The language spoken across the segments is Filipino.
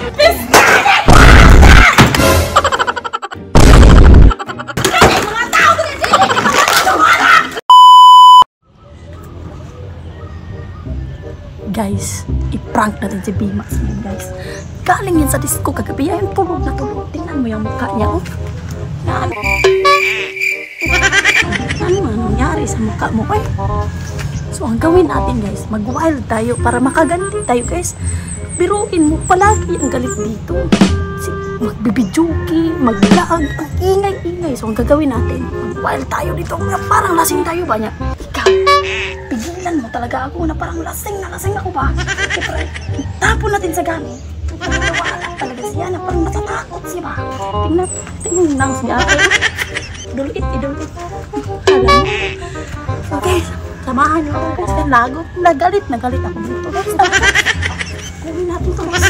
Guys, i-prank natin si Bimax ngayon, guys. Galing yan sa disco kagabi. Ayun, tulog na tulog. Tingnan mo yung mukha niya, oh. Yan. Ano nangyari sa mukha mo, eh? So, ang gawin natin, guys, mag-wild tayo para makaganti tayo, guys. Biruin mo palagi ang galit dito. Magbibidyoki, mag-vlog, ang ingay-ingay. So, ang gagawin natin, mag-wild tayo dito. Parang lasing tayo ba niya? Ikaw, pigilan mo talaga ako na parang lasing ako ba? Siyempre, tapon natin sa gamit. Wala talaga siya na parang natatakot siya ba? Tingnan lang siya. Idulit. Alam mo. Okay, samahan niyo ako, guys. Lagot, nagalit ako dito, guys. Gawin natin ito, guys.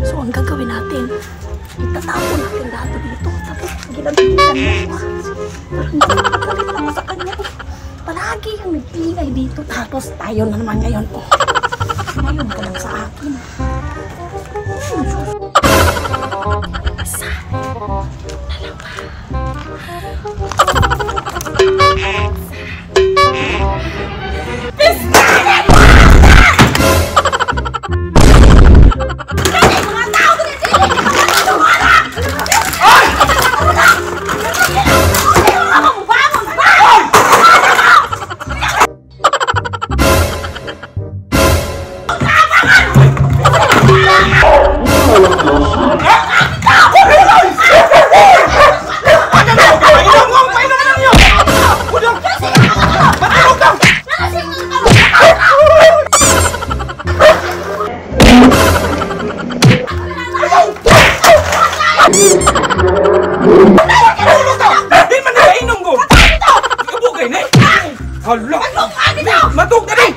So, ang gagawin natin, itatapon natin lahat dito. Tapos, gilagilan mo. Parang ako sa kanya. Palagi yung nag-iingay dito. Tapos, tayo na naman ngayon. Ngayon ka lang sa akin. Isa. Matuk tadi.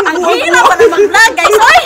Ang hirap pa na mag-vlog, guys, oy!